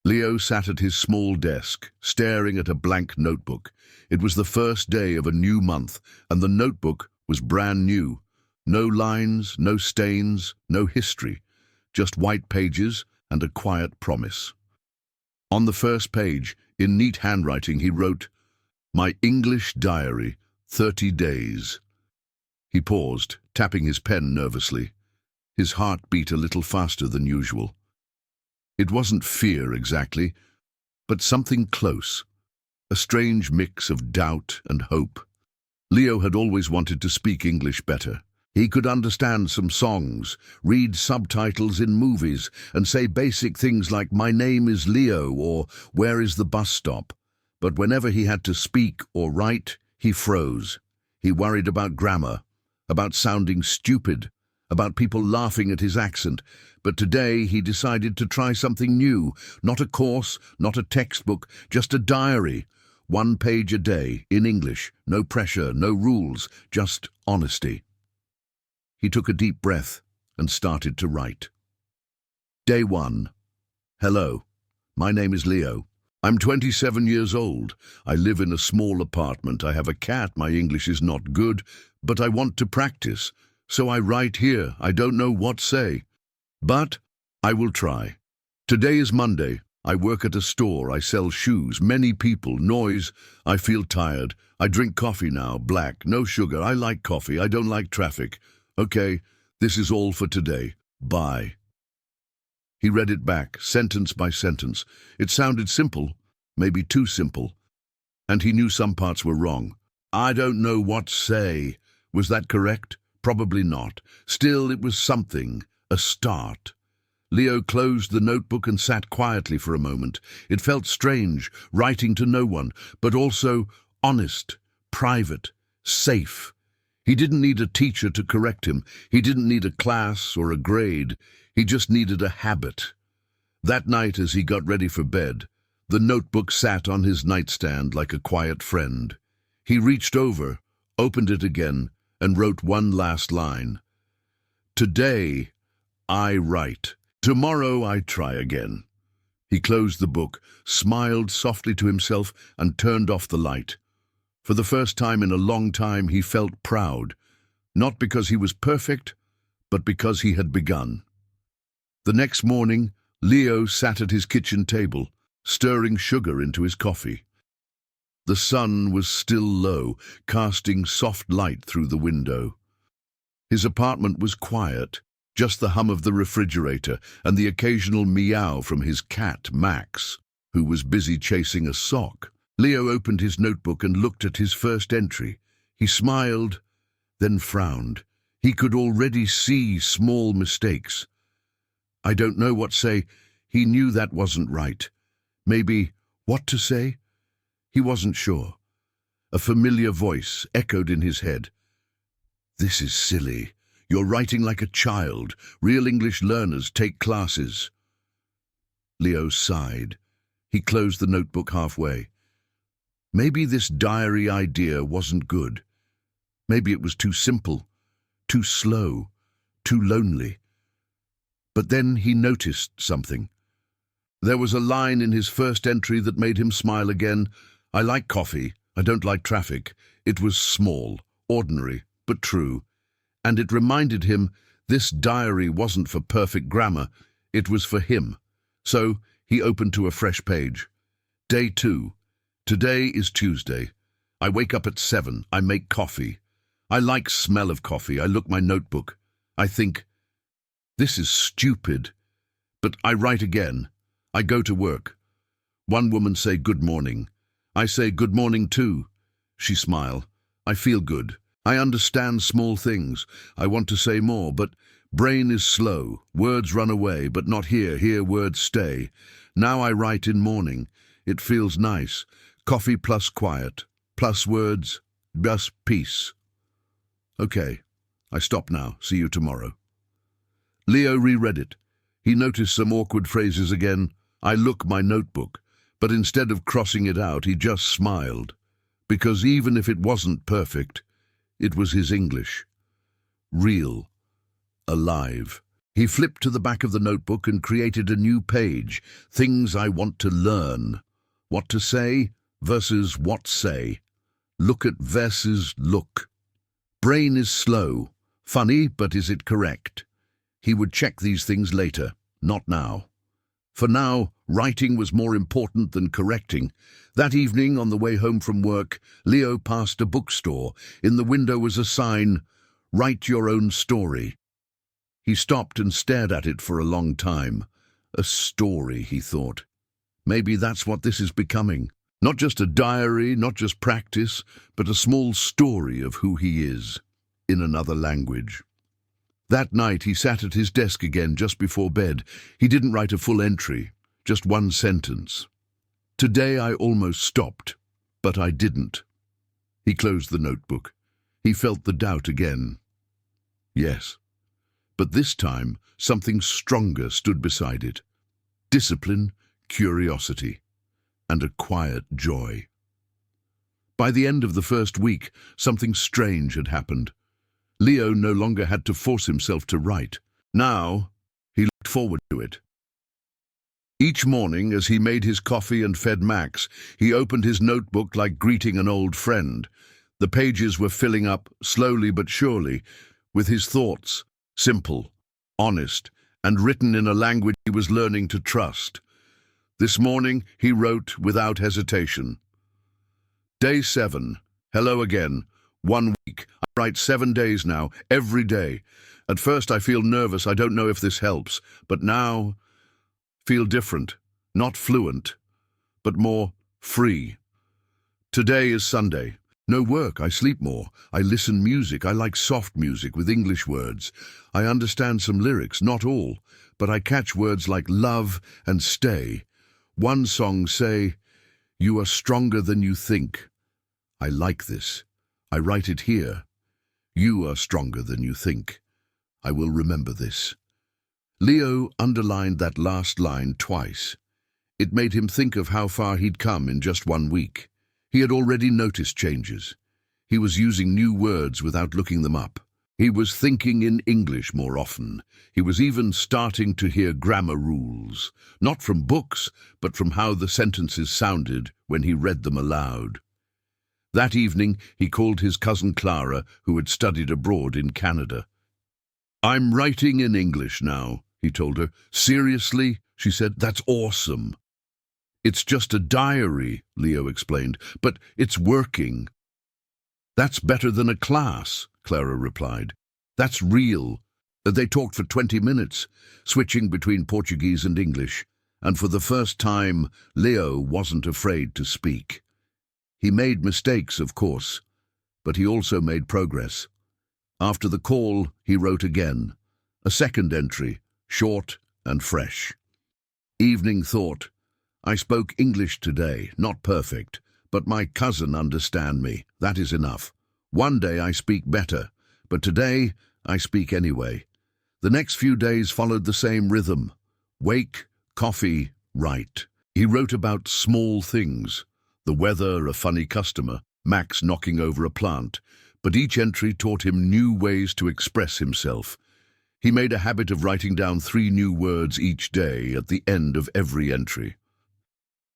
Leo sat at his small desk, staring at a blank notebook. It was the first day of a new month, and the notebook was brand new. No lines, no stains, no history, just white pages and a quiet promise. On the first page, in neat handwriting, he wrote, "My English diary, 30 days." He paused, tapping his pen nervously. His heart beat a little faster than usual. It wasn't fear exactly, but something close, a strange mix of doubt and hope. Leo had always wanted to speak English better. He could understand some songs, read subtitles in movies, and say basic things like "My name is Leo" or "Where is the bus stop?" But whenever he had to speak or write, he froze. He worried about grammar, about sounding stupid, about people laughing at his accent. But today he decided to try something new. Not a course, not a textbook, just a diary. 1 page a day, in English. No pressure, no rules, just honesty. He took a deep breath and started to write. Day 1. Hello, my name is Leo. I'm 27 years old. I live in a small apartment. I have a cat. My English is not good, but I want to practice. So I write here. I don't know what say, but I will try. Today is Monday. I work at a store. I sell shoes. Many people, noise. I feel tired. I drink coffee now, black, no sugar. I like coffee. I don't like traffic. Okay, this is all for today. Bye. He read it back, sentence by sentence. It sounded simple, maybe too simple. And he knew some parts were wrong. I don't know what say. Was that correct? Probably not. Still, it was something, a start. Leo closed the notebook and sat quietly for a moment. It felt strange, writing to no one, but also honest, private, safe. He didn't need a teacher to correct him. He didn't need a class or a grade. He just needed a habit. That night, as he got ready for bed, the notebook sat on his nightstand like a quiet friend. He reached over, opened it again, and wrote one last line. Today, I write. Tomorrow, I try again. He closed the book, smiled softly to himself, and turned off the light. For the first time in a long time, he felt proud, not because he was perfect, but because he had begun. The next morning, Leo sat at his kitchen table, stirring sugar into his coffee. The sun was still low, casting soft light through the window. His apartment was quiet, just the hum of the refrigerator and the occasional meow from his cat, Max, who was busy chasing a sock. Leo opened his notebook and looked at his first entry. He smiled, then frowned. He could already see small mistakes. I don't know what say. He knew that wasn't right. Maybe what to say? He wasn't sure. A familiar voice echoed in his head. This is silly. You're writing like a child. Real English learners take classes. Leo sighed. He closed the notebook halfway. Maybe this diary idea wasn't good. Maybe it was too simple, too slow, too lonely. But then he noticed something. There was a line in his first entry that made him smile again. I like coffee. I don't like traffic. It was small, ordinary, but true. And it reminded him this diary wasn't for perfect grammar. It was for him. So he opened to a fresh page. Day 2. Today is Tuesday. I wake up at 7. I make coffee. I like smell of coffee. I look my notebook. I think, this is stupid. But I write again. I go to work. One woman say good morning. I say good morning too. She smile. I feel good. I understand small things. I want to say more, but brain is slow. Words run away, but not here. Here words stay. Now I write in morning. It feels nice. Coffee plus quiet, plus words, plus peace. Okay, I stop now. See you tomorrow. Leo reread it. He noticed some awkward phrases again. I look my notebook, but instead of crossing it out, he just smiled. Because even if it wasn't perfect, it was his English. Real. Alive. He flipped to the back of the notebook and created a new page. Things I want to learn. What to say versus what say. Look at versus look. Brain is slow. Funny, but is it correct? He would check these things later, not now. For now, writing was more important than correcting. That evening, on the way home from work, Leo passed a bookstore. In the window was a sign, "Write your own story." He stopped and stared at it for a long time. A story, he thought. Maybe that's what this is becoming. Not just a diary, not just practice, but a small story of who he is, in another language. That night he sat at his desk again just before bed. He didn't write a full entry, just one sentence. Today I almost stopped, but I didn't. He closed the notebook. He felt the doubt again. Yes, but this time something stronger stood beside it. Discipline, curiosity, and a quiet joy. By the end of the first week, something strange had happened. Leo no longer had to force himself to write. Now, he looked forward to it. Each morning, as he made his coffee and fed Max, he opened his notebook like greeting an old friend. The pages were filling up, slowly but surely, with his thoughts, simple, honest, and written in a language he was learning to trust. This morning, he wrote without hesitation. Day 7. Hello again. 1 week. I write 7 days now, every day. At first I feel nervous, I don't know if this helps, but now feel different, not fluent, but more free. Today is Sunday. No work, I sleep more. I listen music, I like soft music with English words. I understand some lyrics, not all, but I catch words like love and stay. One song say, "You are stronger than you think." I like this. I write it here. You are stronger than you think. I will remember this. Leo underlined that last line twice. It made him think of how far he'd come in just 1 week. He had already noticed changes. He was using new words without looking them up. He was thinking in English more often. He was even starting to hear grammar rules, not from books, but from how the sentences sounded when he read them aloud. That evening, he called his cousin Clara, who had studied abroad in Canada. "I'm writing in English now," he told her. "Seriously?" she said. "That's awesome." "It's just a diary," Leo explained, "but it's working." "That's better than a class," Clara replied. "That's real." They talked for 20 minutes, switching between Portuguese and English, and for the first time, Leo wasn't afraid to speak. He made mistakes, of course, but he also made progress. After the call, he wrote again. A second entry, short and fresh. Evening thought. I spoke English today, not perfect, but my cousin understand me. That is enough. One day I speak better, but today I speak anyway. The next few days followed the same rhythm. Wake, coffee, write. He wrote about small things. The weather, a funny customer, Max knocking over a plant, but each entry taught him new ways to express himself. He made a habit of writing down 3 new words each day at the end of every entry.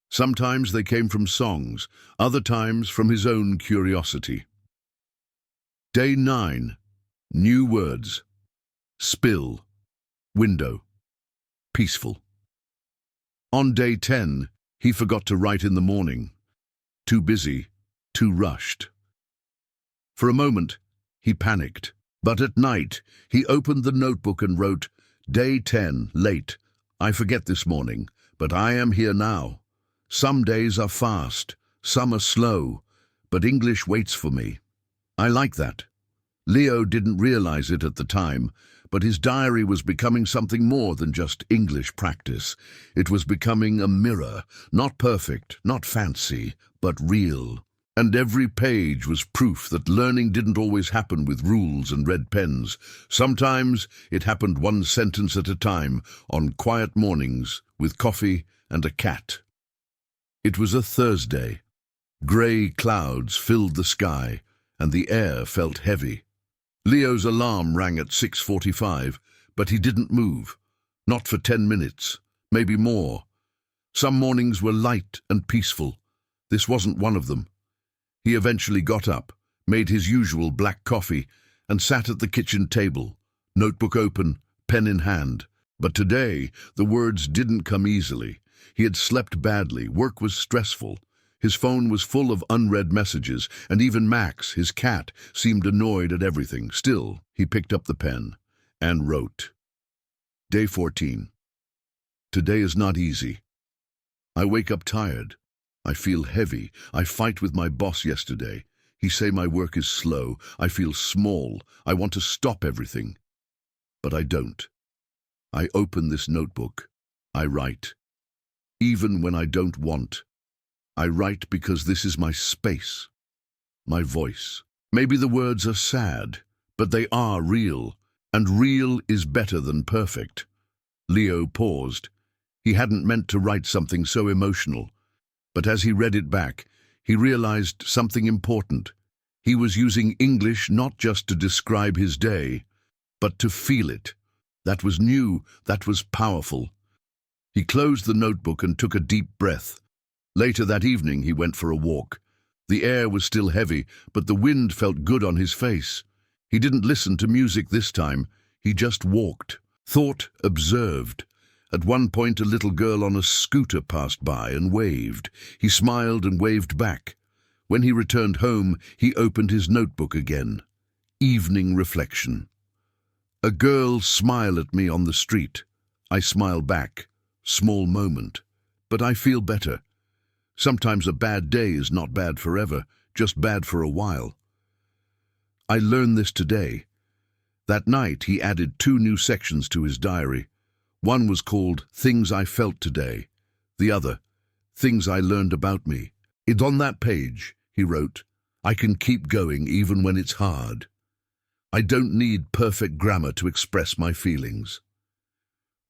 Sometimes they came from songs, other times from his own curiosity. Day 9. New words. Spill. Window. Peaceful. On day 10, he forgot to write in the morning. Too busy, too rushed. For a moment, he panicked, but at night, he opened the notebook and wrote, Day 10, late. I forget this morning, but I am here now. Some days are fast, some are slow, but English waits for me. I like that. Leo didn't realize it at the time, but his diary was becoming something more than just English practice. It was becoming a mirror, not perfect, not fancy, but real. And every page was proof that learning didn't always happen with rules and red pens. Sometimes it happened one sentence at a time, on quiet mornings, with coffee and a cat. It was a Thursday. Grey clouds filled the sky, and the air felt heavy. Leo's alarm rang at 6:45, But he didn't move. Not for 10 minutes, maybe more. Some mornings were light and peaceful. This wasn't one of them. He eventually got up, made his usual black coffee, and sat at the kitchen table, notebook open, pen in hand. But today, the words didn't come easily. He had slept badly, work was stressful. His phone was full of unread messages, and even Max, his cat, seemed annoyed at everything. Still, he picked up the pen and wrote. Day 14. Today is not easy. I wake up tired. I feel heavy. I fight with my boss yesterday. He say my work is slow. I feel small. I want to stop everything. But I don't. I open this notebook. I write. Even when I don't want. I write because this is my space. My voice. Maybe the words are sad, but they are real. And real is better than perfect. Leo paused. He hadn't meant to write something so emotional. But as he read it back, he realized something important. He was using English not just to describe his day, but to feel it. That was new, that was powerful. He closed the notebook and took a deep breath. Later that evening, he went for a walk. The air was still heavy, but the wind felt good on his face. He didn't listen to music this time. He just walked, thought, observed. At one point, a little girl on a scooter passed by and waved. He smiled and waved back. When he returned home, he opened his notebook again. Evening reflection. A girl smiled at me on the street. I smile back. Small moment. But I feel better. Sometimes a bad day is not bad forever, just bad for a while. I learned this today. That night, he added 2 new sections to his diary. One was called Things I Felt Today. The other, Things I Learned About Me. And on that page, he wrote, I can keep going even when it's hard. I don't need perfect grammar to express my feelings.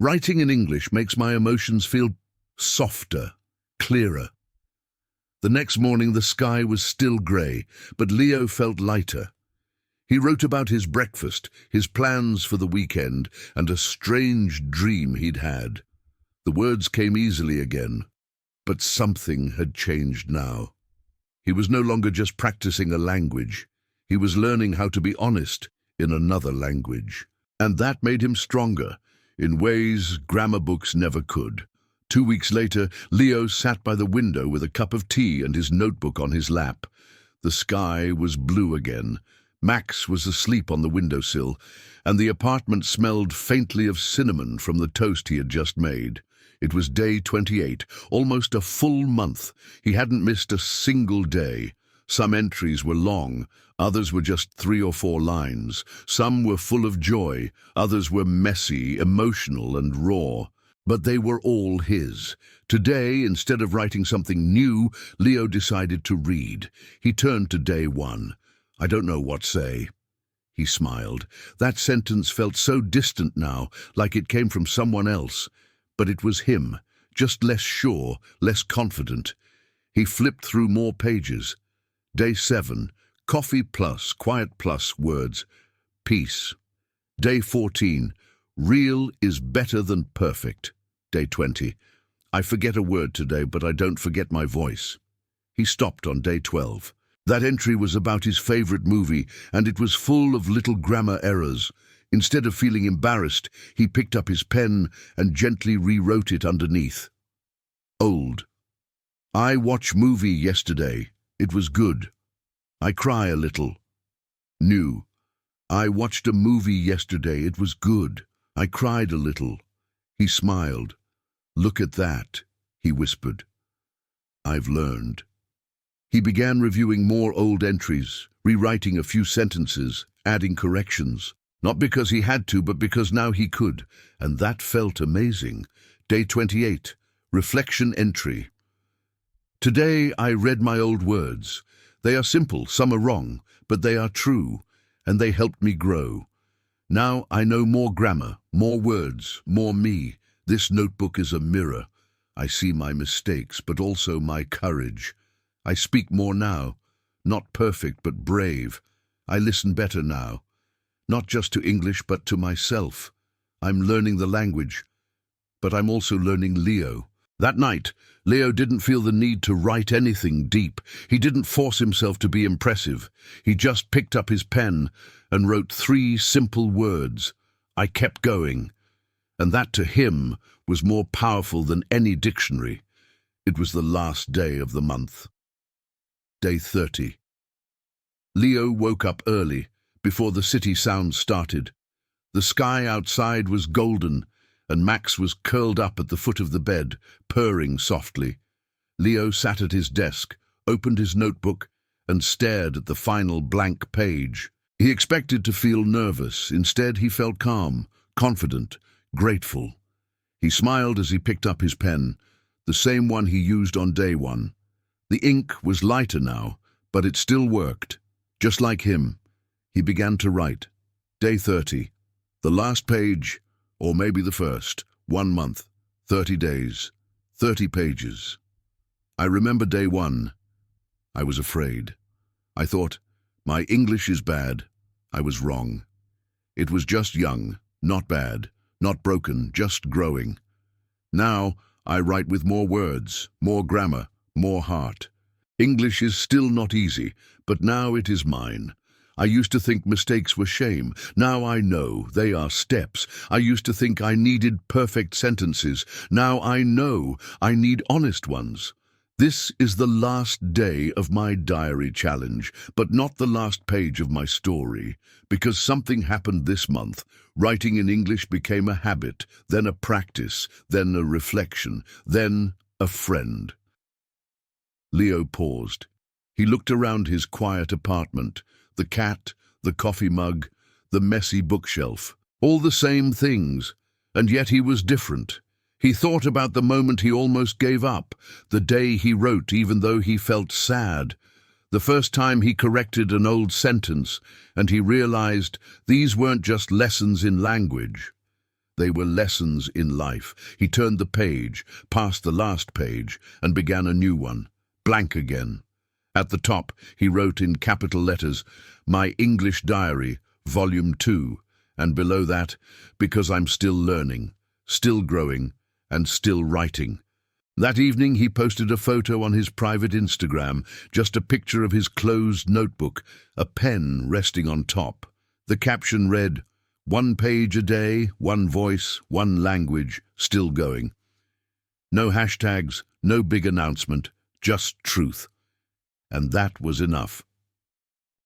Writing in English makes my emotions feel softer, clearer. The next morning the sky was still grey, but Leo felt lighter. He wrote about his breakfast, his plans for the weekend, and a strange dream he'd had. The words came easily again, but something had changed now. He was no longer just practicing a language. He was learning how to be honest in another language. And that made him stronger, in ways grammar books never could. 2 weeks later, Leo sat by the window with a cup of tea and his notebook on his lap. The sky was blue again. Max was asleep on the windowsill, and the apartment smelled faintly of cinnamon from the toast he had just made. It was day 28, almost a full month. He hadn't missed a single day. Some entries were long, others were just 3 or 4 lines. Some were full of joy, others were messy, emotional, and raw. But they were all his. Today, instead of writing something new, Leo decided to read. He turned to day 1. I don't know what say. He smiled. That sentence felt so distant now, like it came from someone else. But it was him, just less sure, less confident. He flipped through more pages. Day 7, coffee plus, quiet plus, words, peace. Day 14, real is better than perfect. Day 20, I forget a word today, but I don't forget my voice. He stopped on day 12. That entry was about his favorite movie, and it was full of little grammar errors. Instead of feeling embarrassed, he picked up his pen and gently rewrote it underneath. Old. I watched movie yesterday. It was good. I cry a little. New. I watched a movie yesterday. It was good. I cried a little. He smiled. Look at that, he whispered. I've learned. He began reviewing more old entries, rewriting a few sentences, adding corrections. Not because he had to, but because now he could, and that felt amazing. Day 28, reflection entry. Today I read my old words. They are simple, some are wrong, but they are true, and they helped me grow. Now I know more grammar, more words, more me. This notebook is a mirror. I see my mistakes, but also my courage. I speak more now, not perfect, but brave. I listen better now, not just to English, but to myself. I'm learning the language, but I'm also learning Leo. That night, Leo didn't feel the need to write anything deep. He didn't force himself to be impressive. He just picked up his pen and wrote 3 simple words. I kept going. And that to him was more powerful than any dictionary. It was the last day of the month. Day 30. Leo woke up early, before the city sounds started. The sky outside was golden, and Max was curled up at the foot of the bed, purring softly. Leo sat at his desk, opened his notebook, and stared at the final blank page. He expected to feel nervous. Instead, he felt calm, confident, grateful. He smiled as he picked up his pen, the same one he used on day 1. The ink was lighter now, but it still worked. Just like him, he began to write. Day 30. The last page, or maybe the first. 1 month, 30 days, 30 pages. I remember day 1. I was afraid. I thought, my English is bad. I was wrong. It was just young, not bad, not broken, just growing. Now, I write with more words, more grammar, more heart. English is still not easy, but now it is mine. I used to think mistakes were shame. Now I know they are steps. I used to think I needed perfect sentences. Now I know I need honest ones. This is the last day of my diary challenge, but not the last page of my story, because something happened this month. Writing in English became a habit, then a practice, then a reflection, then a friend. Leo paused. He looked around his quiet apartment, the cat, the coffee mug, the messy bookshelf, all the same things, and yet he was different. He thought about the moment he almost gave up, the day he wrote even though he felt sad, the first time he corrected an old sentence, and he realized these weren't just lessons in language. They were lessons in life. He turned the page, past the last page, and began a new one, blank again. At the top, he wrote in capital letters, My English Diary, Volume 2, and below that, because I'm still learning, still growing, and still writing. That evening, he posted a photo on his private Instagram, just a picture of his closed notebook, a pen resting on top. The caption read, 1 page a day, 1 voice, 1 language, still going. No hashtags, no big announcement, just truth. And that was enough.